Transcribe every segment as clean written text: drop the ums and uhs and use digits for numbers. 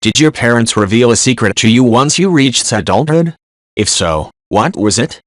Did your parents reveal a secret to you once you reached adulthood? If so, what was it?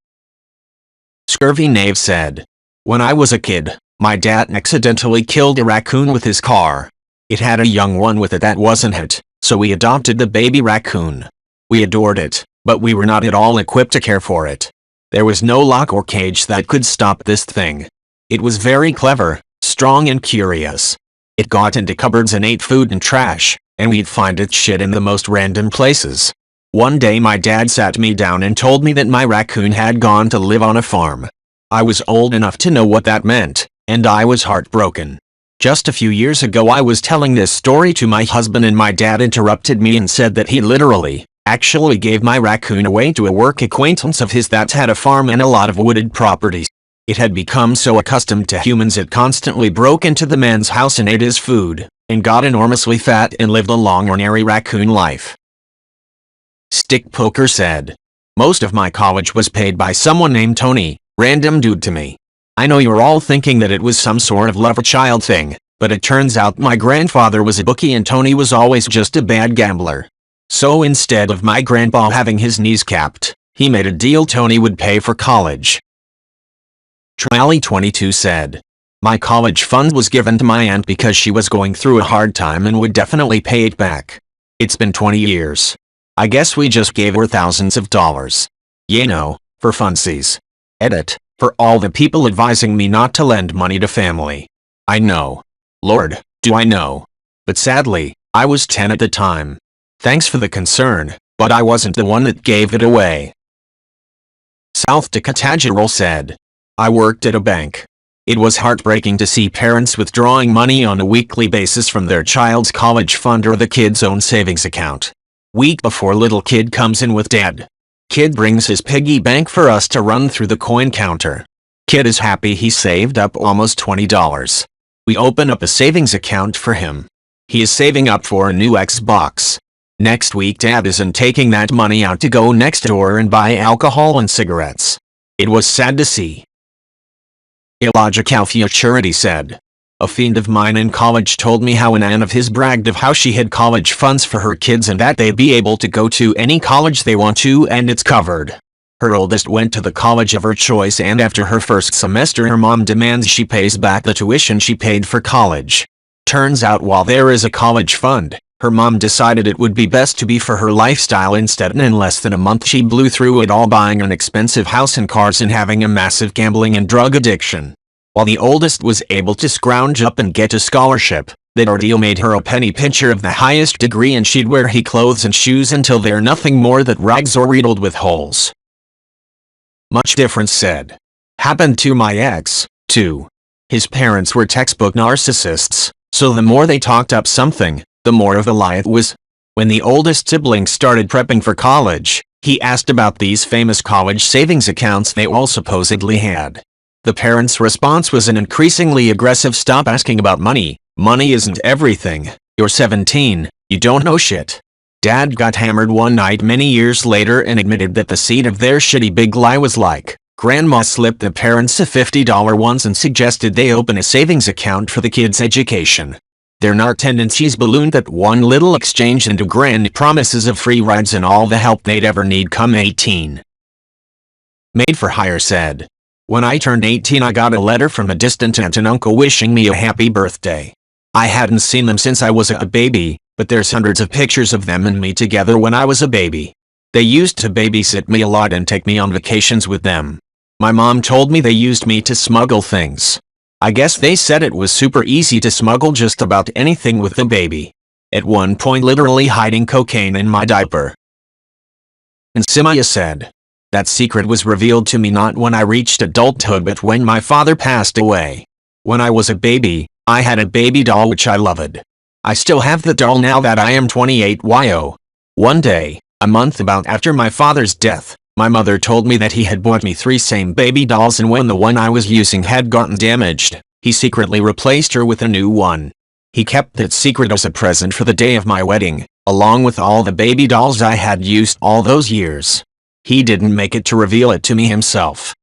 Scurvy Knave said, "When I was a kid, my dad accidentally killed a raccoon with his car. It had a young one with it that wasn't it, so we adopted the baby raccoon. We adored it, but we were not at all equipped to care for it. There was no lock or cage that could stop this thing. It was very clever, strong and curious. It got into cupboards and ate food and trash, and we'd find its shit in the most random places. One day my dad sat me down and told me that my raccoon had gone to live on a farm. I was old enough to know what that meant, and I was heartbroken. Just a few years ago I was telling this story to my husband and my dad interrupted me and said that he literally, actually gave my raccoon away to a work acquaintance of his that had a farm and a lot of wooded properties. It had become so accustomed to humans it constantly broke into the man's house and ate his food, and got enormously fat and lived a long ordinary raccoon life." Stick Poker said, "Most of my college was paid by someone named Tony, random dude to me. I know you're all thinking that it was some sort of lover-child thing, but it turns out my grandfather was a bookie and Tony was always just a bad gambler. So instead of my grandpa having his knees capped, he made a deal Tony would pay for college." Trally22 said, "My college fund was given to my aunt because she was going through a hard time and would definitely pay it back. It's been 20 years. I guess we just gave her thousands of dollars. You know, for funsies. Edit, for all the people advising me not to lend money to family. I know. Lord, do I know. But sadly, I was 10 at the time. Thanks for the concern, but I wasn't the one that gave it away." South Dakota said, "I worked at a bank. It was heartbreaking to see parents withdrawing money on a weekly basis from their child's college fund or the kid's own savings account. Week before little kid comes in with dad. Kid brings his piggy bank for us to run through the coin counter. Kid is happy he saved up almost $20. We open up a savings account for him. He is saving up for a new Xbox. Next week dad isn't taking that money out to go next door and buy alcohol and cigarettes. It was sad to see." Illogical Futurity said, "A friend of mine in college told me how an aunt of his bragged of how she had college funds for her kids and that they'd be able to go to any college they want to and it's covered. Her oldest went to the college of her choice and after her first semester her mom demands she pays back the tuition she paid for college. Turns out while there is a college fund, her mom decided it would be best to be for her lifestyle instead and in less than a month she blew through it all buying an expensive house and cars and having a massive gambling and drug addiction. While the oldest was able to scrounge up and get a scholarship, that ordeal made her a penny pincher of the highest degree and she'd wear he clothes and shoes until they're nothing more than rags or riddled with holes." Much Difference said, "Happened to my ex, too. His parents were textbook narcissists, so the more they talked up something, the more of a lie it was. When the oldest sibling started prepping for college, he asked about these famous college savings accounts they all supposedly had. The parents' response was an increasingly aggressive stop asking about money. Money isn't everything. You're 17, you don't know shit." Dad got hammered one night many years later and admitted that the seed of their shitty big lie was like, Grandma slipped the parents a $50 once and suggested they open a savings account for the kids' education. Their narc tendencies ballooned that one little exchange into grand promises of free rides and all the help they'd ever need come 18. Made for Hire said, "When I turned 18 I got a letter from a distant aunt and uncle wishing me a happy birthday. I hadn't seen them since I was a baby, but there's hundreds of pictures of them and me together when I was a baby. They used to babysit me a lot and take me on vacations with them. My mom told me they used me to smuggle things. I guess they said it was super easy to smuggle just about anything with the baby. At one point literally hiding cocaine in my diaper." And Simaya said, "That secret was revealed to me not when I reached adulthood but when my father passed away. When I was a baby, I had a baby doll which I loved. I still have the doll now that I am 28 yo. One day, a month about after my father's death, my mother told me that he had bought me 3 same baby dolls and when the one I was using had gotten damaged, he secretly replaced her with a new one. He kept that secret as a present for the day of my wedding, along with all the baby dolls I had used all those years. He didn't make it to reveal it to me himself."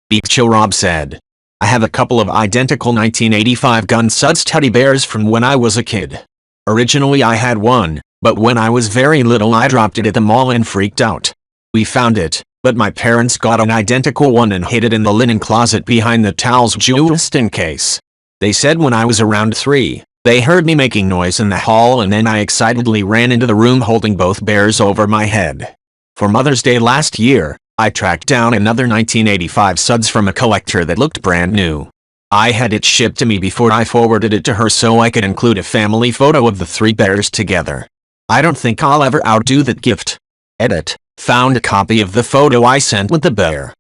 Beak Chill Rob said, "I have a couple of identical 1985 Gun Suds teddy bears from when I was a kid. Originally I had one, But when I was very little I dropped it at the mall and freaked out. We found it, but my parents got an identical one and hid it in the linen closet behind the towels just in case. They said when I was around 3, they heard me making noise in the hall and then I excitedly ran into the room holding both bears over my head. For Mother's Day last year, I tracked down another 1985 suds from a collector that looked brand new. I had it shipped to me before I forwarded it to her so I could include a family photo of the 3 bears together. I don't think I'll ever outdo that gift. Edit. Found a copy of the photo I sent with the bear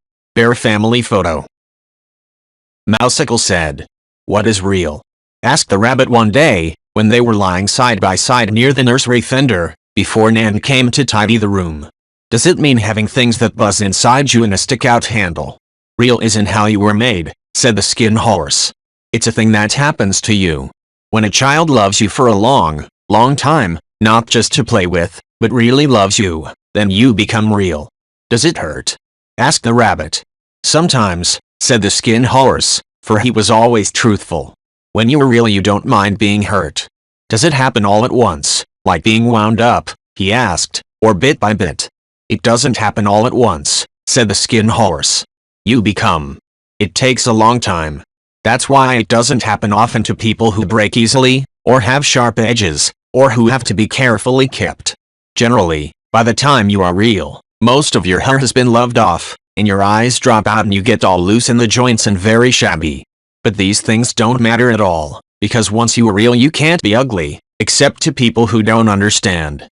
family photo. Mouseicle said, "What is real?" asked the rabbit one day, when they were lying side by side near the nursery fender, before Nan came to tidy the room. "Does it mean having things that buzz inside you and a stick-out handle?" "Real isn't how you were made," said the skin horse. "It's a thing that happens to you. When a child loves you for a long time, not just to play with, but really loves you, then you become real." "Does it hurt?" asked the rabbit. "Sometimes," said the skin horse, for he was always truthful. "When you're real you don't mind being hurt." "Does it happen all at once, like being wound up?" he asked, "or bit by bit?" "It doesn't happen all at once," said the skin horse. "You become. It takes a long time. That's why it doesn't happen often to people who break easily, or have sharp edges, or who have to be carefully kept. Generally, by the time you are real, most of your hair has been loved off, and your eyes drop out and you get all loose in the joints and very shabby. But these things don't matter at all, because once you are real you can't be ugly, except to people who don't understand."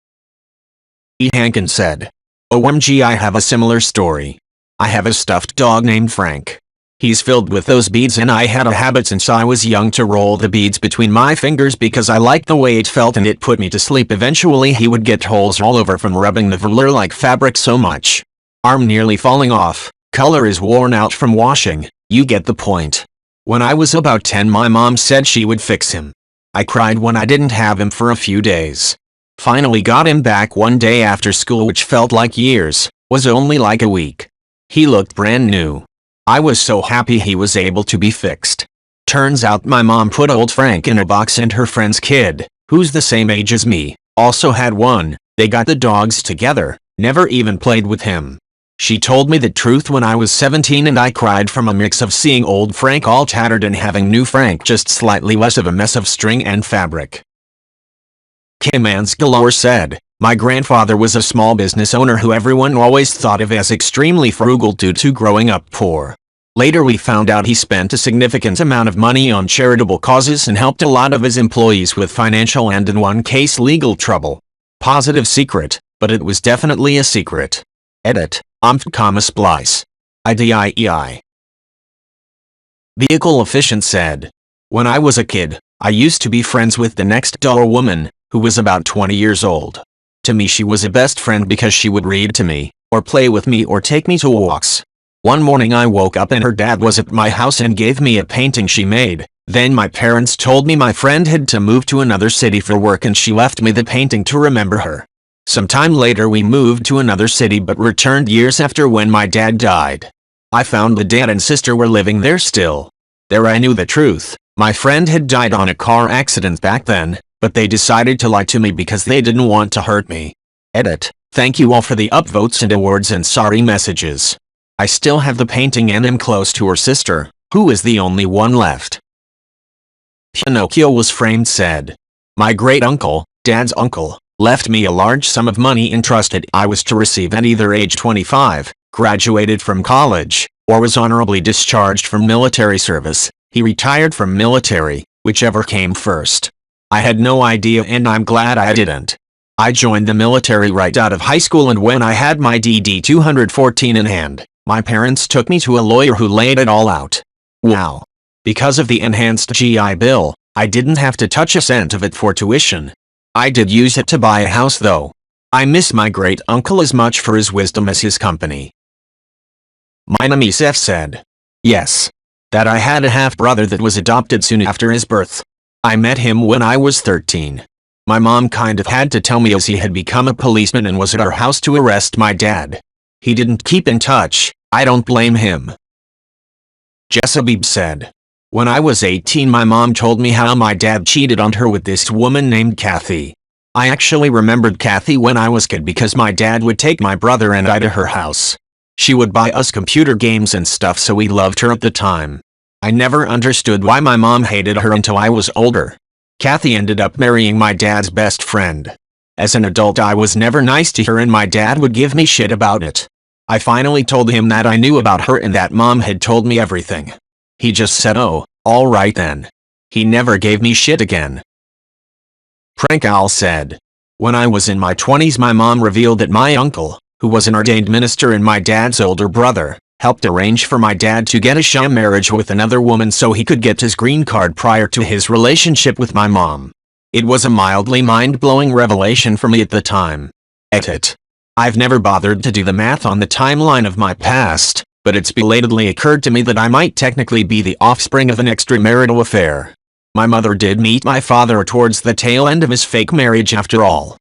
E. Hankin said, "OMG, I have a similar story. I have a stuffed dog named Frank. He's filled with those beads and I had a habit since I was young to roll the beads between my fingers because I liked the way it felt and it put me to sleep. Eventually he would get holes all over from rubbing the velour-like fabric so much. Arm nearly falling off, color is worn out from washing, you get the point. When I was about 10 my mom said she would fix him. I cried when I didn't have him for a few days. Finally got him back one day after school, which felt like years, was only like a week. He looked brand new. I was so happy he was able to be fixed. Turns out my mom put old Frank in a box and her friend's kid, who's the same age as me, also had one. They got the dogs together, never even played with him. She told me the truth when I was 17 and I cried from a mix of seeing old Frank all tattered and having new Frank just slightly less of a mess of string and fabric." Kim Ansgalore said, "My grandfather was a small business owner who everyone always thought of as extremely frugal due to growing up poor. Later we found out he spent a significant amount of money on charitable causes and helped a lot of his employees with financial and in one case legal trouble. Positive secret, but it was definitely a secret." Edit. Splice. IDIEI. Vehicle Efficient said, "When I was a kid, I used to be friends with the next door woman, who was about 20 years old. To me she was a best friend because she would read to me, or play with me or take me to walks. One morning I woke up and her dad was at my house and gave me a painting she made. Then my parents told me my friend had to move to another city for work and she left me the painting to remember her. Sometime later we moved to another city but returned years after when my dad died. I found the dad and sister were living there still. There I knew the truth. My friend had died on a car accident back then, but they decided to lie to me because they didn't want to hurt me." Edit. Thank you all for the upvotes and awards and sorry messages. I still have the painting and am close to her sister, who is the only one left. Pinocchio Was Framed said, "My great-uncle, Dad's uncle, left me a large sum of money entrusted I was to receive at either age 25, graduated from college, or was honorably discharged from military service. He retired from military, whichever came first. I had no idea and I'm glad I didn't. I joined the military right out of high school and when I had my DD 214 in hand, my parents took me to a lawyer who laid it all out. Wow. Because of the enhanced GI Bill, I didn't have to touch a cent of it for tuition. I did use it to buy a house though. I miss my great-uncle as much for his wisdom as his company." Minamisef said, "Yes. That I had a half-brother that was adopted soon after his birth. I met him when I was 13. My mom kind of had to tell me as he had become a policeman and was at our house to arrest my dad. He didn't keep in touch. I don't blame him." Jessabib said, "When I was 18 my mom told me how my dad cheated on her with this woman named Kathy. I actually remembered Kathy when I was a kid because my dad would take my brother and I to her house. She would buy us computer games and stuff, so we loved her at the time. I never understood why my mom hated her until I was older. Kathy ended up marrying my dad's best friend. As an adult, I was never nice to her and my dad would give me shit about it. I finally told him that I knew about her and that mom had told me everything. He just said, "Oh, all right then." He never gave me shit again. Prank Owl said, "When I was in my 20s, my mom revealed that my uncle, who was an ordained minister and my dad's older brother, helped arrange for my dad to get a sham marriage with another woman so he could get his green card prior to his relationship with my mom. It was a mildly mind-blowing revelation for me at the time. Edit. I've never bothered to do the math on the timeline of my past, but it's belatedly occurred to me that I might technically be the offspring of an extramarital affair. My mother did meet my father towards the tail end of his fake marriage after all."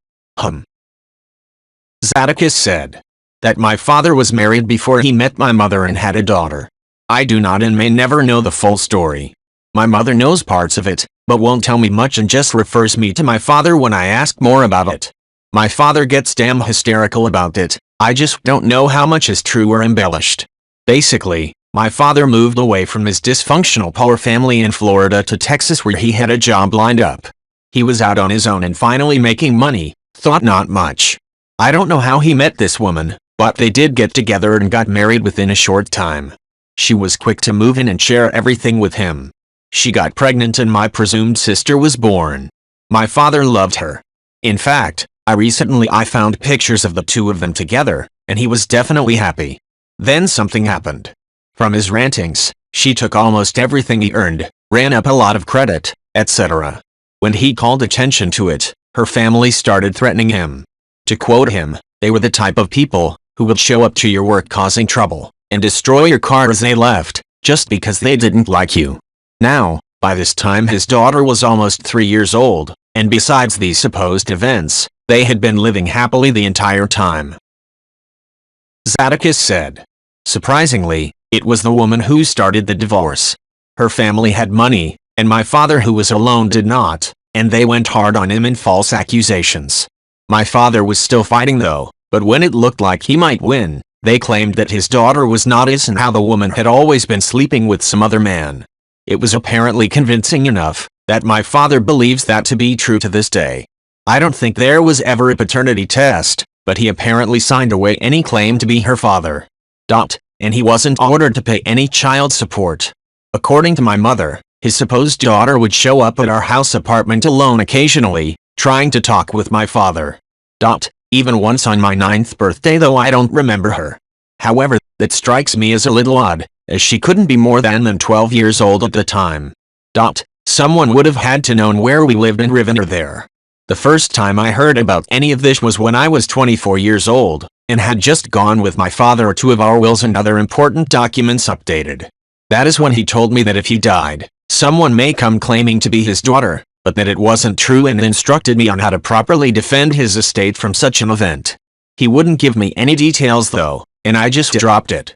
Zadakis said that my father was married before he met my mother and had a daughter. I do not and may never know the full story. My mother knows parts of it, but won't tell me much and just refers me to my father when I ask more about it. My father gets damn hysterical about it. I just don't know how much is true or embellished. Basically, my father moved away from his dysfunctional poor family in Florida to Texas where he had a job lined up. He was out on his own and finally making money, thought not much. I don't know how he met this woman, but they did get together and got married within a short time. She was quick to move in and share everything with him. She got pregnant and my presumed sister was born. My father loved her. In fact, I found pictures of the two of them together, and he was definitely happy. Then something happened. From his rantings, she took almost everything he earned, ran up a lot of credit, etc. When he called attention to it, her family started threatening him. To quote him, "They were the type of people who would show up to your work causing trouble and destroy your car as they left, just because they didn't like you." Now, by this time his daughter was almost 3 years old, and besides these supposed events, they had been living happily the entire time. Zadakis said, surprisingly, it was the woman who started the divorce. Her family had money, and my father, who was alone, did not, and they went hard on him in false accusations. My father was still fighting though, but when it looked like he might win, they claimed that his daughter was not his and how the woman had always been sleeping with some other man. It was apparently convincing enough that my father believes that to be true to this day. I don't think there was ever a paternity test, but he apparently signed away any claim to be her father. And he wasn't ordered to pay any child support. According to my mother, his supposed daughter would show up at our house apartment alone occasionally, trying to talk with my father. Even once on my 9th birthday, though I don't remember her. However, that strikes me as a little odd, as she couldn't be more than 12 years old at the time. Someone would have had to known where we lived and driven her there. The first time I heard about any of this was when I was 24 years old, and had just gone with my father to have our wills and other important documents updated. That is when he told me that if he died, someone may come claiming to be his daughter, but that it wasn't true, and instructed me on how to properly defend his estate from such an event. He wouldn't give me any details though, and I just dropped it.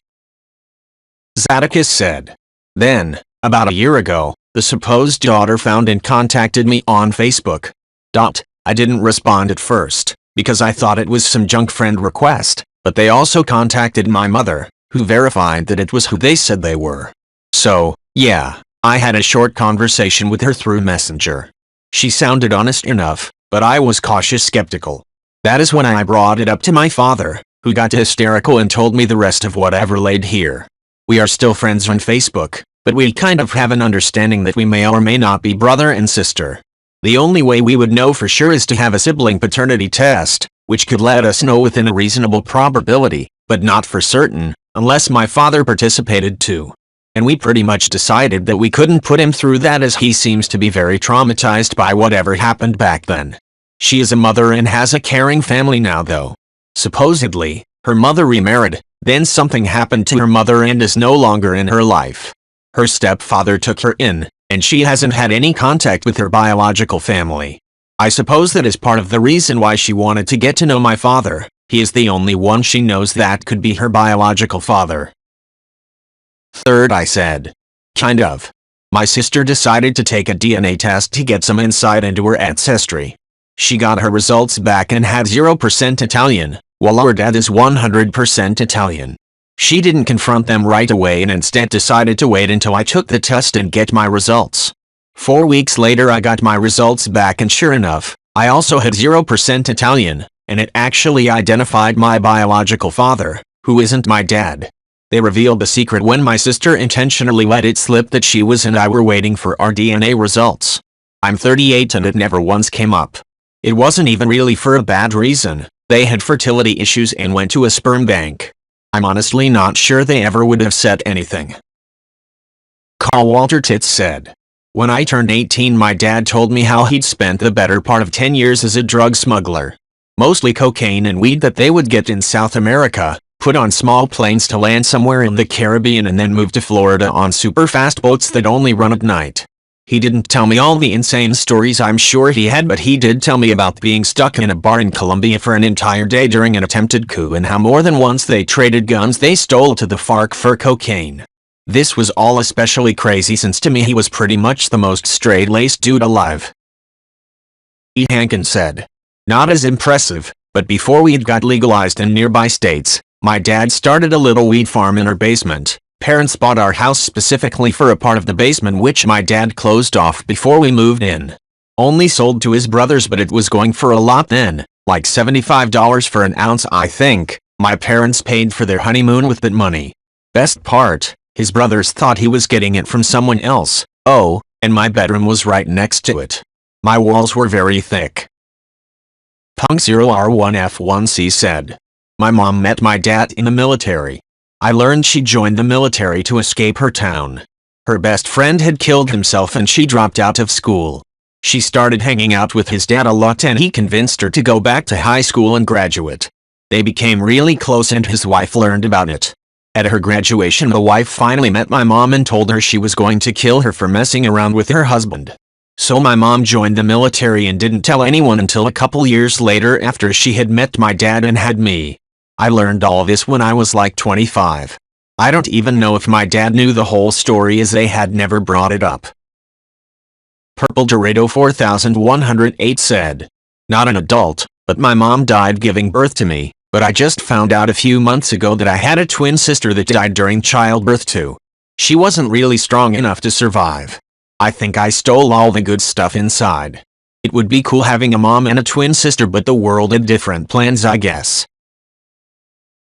Zadakis said. Then, about a year ago, the supposed daughter found and contacted me on Facebook. I didn't respond at first, because I thought it was some junk friend request, but they also contacted my mother, who verified that it was who they said they were. So, yeah, I had a short conversation with her through Messenger. She sounded honest enough, but I was cautious skeptical. That is when I brought it up to my father, who got hysterical and told me the rest of what I've relayed here. We are still friends on Facebook, but we kind of have an understanding that we may or may not be brother and sister. The only way we would know for sure is to have a sibling paternity test, which could let us know within a reasonable probability, but not for certain, unless my father participated too. And we pretty much decided that we couldn't put him through that, as he seems to be very traumatized by whatever happened back then. She is a mother and has a caring family now though. Supposedly, her mother remarried, then something happened to her mother and is no longer in her life. Her stepfather took her in, and she hasn't had any contact with her biological family. I suppose that is part of the reason why she wanted to get to know my father. He is the only one she knows that could be her biological father. Third, I said. Kind of. My sister decided to take a DNA test to get some insight into her ancestry. She got her results back and had 0% Italian, while our dad is 100% Italian. She didn't confront them right away and instead decided to wait until I took the test and get my results. 4 weeks later I got my results back and sure enough, I also had 0% Italian, and it actually identified my biological father, who isn't my dad. They revealed the secret when my sister intentionally let it slip that she was and I were waiting for our DNA results. I'm 38 and it never once came up. It wasn't even really for a bad reason. They had fertility issues and went to a sperm bank. I'm honestly not sure they ever would have said anything. Carl Walter Titz said, "When I turned 18 my dad told me how he'd spent the better part of 10 years as a drug smuggler. Mostly cocaine and weed that they would get in South America, put on small planes to land somewhere in the Caribbean and then move to Florida on super fast boats that only run at night. He didn't tell me all the insane stories I'm sure he had, but he did tell me about being stuck in a bar in Colombia for an entire day during an attempted coup and how more than once they traded guns they stole to the FARC for cocaine. This was all especially crazy since to me he was pretty much the most straight-laced dude alive." E. Hankin said, "Not as impressive, but before weed got legalized in nearby states, my dad started a little weed farm in our basement. Parents bought our house specifically for a part of the basement which my dad closed off before we moved in. Only sold to his brothers but it was going for a lot then, like $75 for an ounce I think. My parents paid for their honeymoon with that money. Best part, his brothers thought he was getting it from someone else. Oh, and my bedroom was right next to it. My walls were very thick." Punk 0R1F1C said, "My mom met my dad in the military. I learned she joined the military to escape her town. Her best friend had killed himself and she dropped out of school. She started hanging out with his dad a lot and he convinced her to go back to high school and graduate. They became really close and his wife learned about it. At her graduation the wife finally met my mom and told her she was going to kill her for messing around with her husband. So my mom joined the military and didn't tell anyone until a couple years later after she had met my dad and had me. I learned all this when I was like 25. I don't even know if my dad knew the whole story as they had never brought it up." Purple Dorado 4108 said, "Not an adult, but my mom died giving birth to me, but I just found out a few months ago that I had a twin sister that died during childbirth too. She wasn't really strong enough to survive. I think I stole all the good stuff inside. It would be cool having a mom and a twin sister but the world had different plans I guess."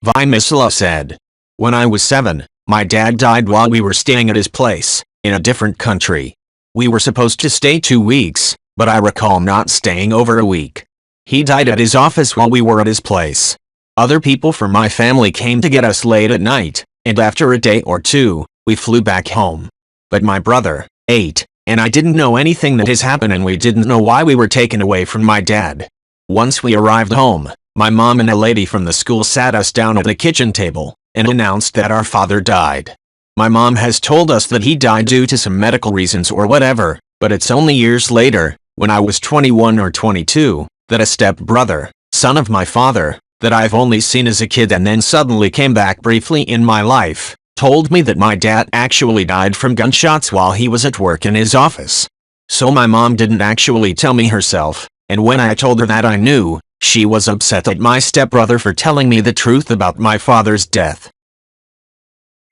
Vi Misala said, "When I was 7, my dad died while we were staying at his place, in a different country. We were supposed to stay 2 weeks, but I recall not staying over a week. He died at his office while we were at his place. Other people from my family came to get us late at night, and after a day or two, we flew back home. But my brother, 8, and I didn't know anything that has happened and we didn't know why we were taken away from my dad. Once we arrived home, my mom and a lady from the school sat us down at the kitchen table and announced that our father died. My mom has told us that he died due to some medical reasons or whatever, but it's only years later, when I was 21 or 22, that a step-brother, son of my father, that I've only seen as a kid and then suddenly came back briefly in my life, told me that my dad actually died from gunshots while he was at work in his office. So my mom didn't actually tell me herself, and when I told her that I knew, she was upset at my stepbrother for telling me the truth about my father's death."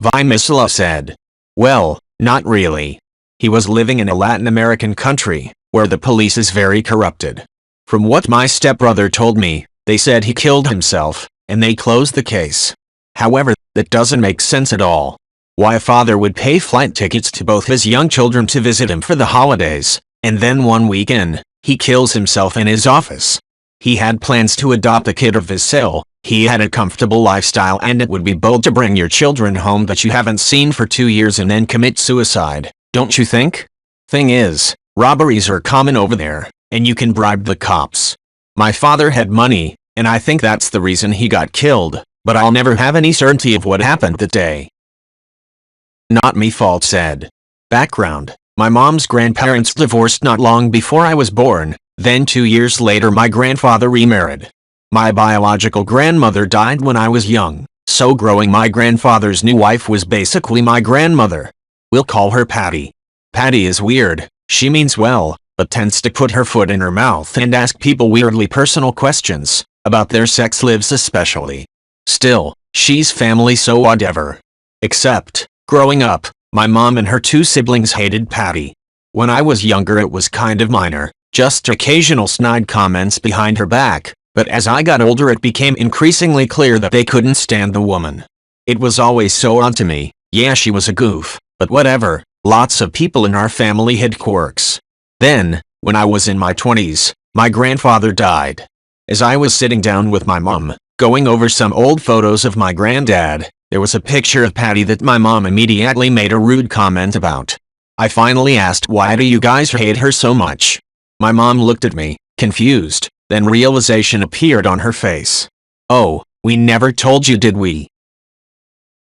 Vi Misala said, "Well, not really. He was living in a Latin American country, where the police is very corrupted. From what my stepbrother told me, they said he killed himself, and they closed the case. However, that doesn't make sense at all. Why a father would pay flight tickets to both his young children to visit him for the holidays, and then one weekend, he kills himself in his office. He had plans to adopt a kid of his cell, he had a comfortable lifestyle and it would be bold to bring your children home that you haven't seen for 2 years and then commit suicide, don't you think? Thing is, robberies are common over there, and you can bribe the cops. My father had money, and I think that's the reason he got killed, but I'll never have any certainty of what happened that day." Not Me Fault said, "Background, my mom's grandparents divorced not long before I was born, then 2 years later my grandfather remarried. My biological grandmother died when I was young, so growing my grandfather's new wife was basically my grandmother. We'll call her Patty. Patty is weird, she means well, but tends to put her foot in her mouth and ask people weirdly personal questions, about their sex lives especially. Still, she's family so whatever. Except, growing up, my mom and her two siblings hated Patty. When I was younger it was kind of minor, just occasional snide comments behind her back, but as I got older it became increasingly clear that they couldn't stand the woman. It was always so odd to me. Yeah, she was a goof, but whatever, lots of people in our family had quirks. Then, when I was in my 20s, my grandfather died. As I was sitting down with my mom, going over some old photos of my granddad, there was a picture of Patty that my mom immediately made a rude comment about. I finally asked, why do you guys hate her so much? My mom looked at me, confused, then realization appeared on her face. Oh, we never told you, did we?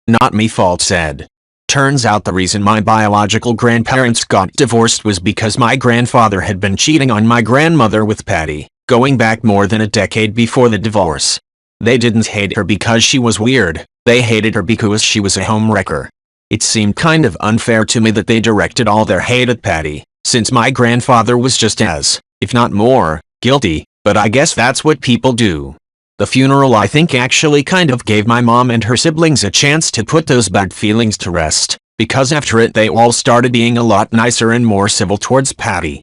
Not me fault said. Turns out the reason my biological grandparents got divorced was because my grandfather had been cheating on my grandmother with Patty, going back more than a decade before the divorce. They didn't hate her because she was weird, they hated her because she was a homewrecker. It seemed kind of unfair to me that they directed all their hate at Patty, since my grandfather was just as, if not more, guilty, but I guess that's what people do. The funeral I think actually kind of gave my mom and her siblings a chance to put those bad feelings to rest, because after it they all started being a lot nicer and more civil towards Patty.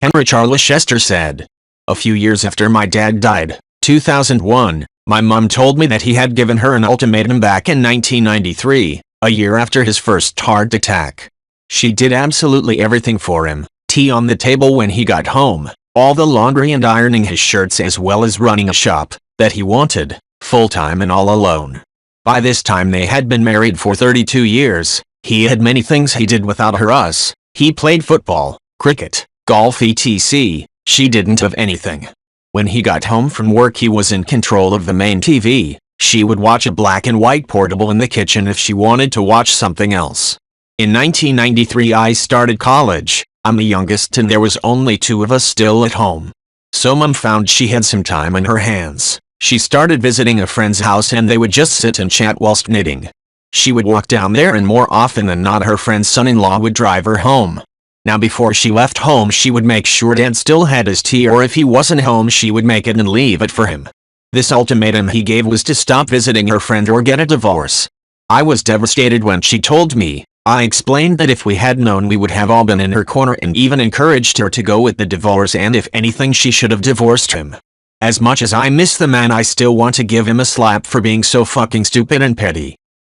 Henry Charles Chester said. A few years after my dad died, 2001, my mom told me that he had given her an ultimatum back in 1993, a year after his first heart attack. She did absolutely everything for him, tea on the table when he got home, all the laundry and ironing his shirts as well as running a shop that he wanted, full-time and all alone. By this time they had been married for 32 years, he had many things he did without her. He played football, cricket, golf etc. She didn't have anything. When he got home from work he was in control of the main TV, she would watch a black and white portable in the kitchen if she wanted to watch something else. In 1993 I started college. I'm the youngest and there was only 2 of us still at home. So Mom found she had some time on her hands. She started visiting a friend's house and they would just sit and chat whilst knitting. She would walk down there and more often than not her friend's son-in-law would drive her home. Now before she left home she would make sure Dad still had his tea, or if he wasn't home she would make it and leave it for him. This ultimatum he gave was to stop visiting her friend or get a divorce. I was devastated when she told me. I explained that if we had known we would have all been in her corner and even encouraged her to go with the divorce, and if anything she should have divorced him. As much as I miss the man I still want to give him a slap for being so fucking stupid and petty.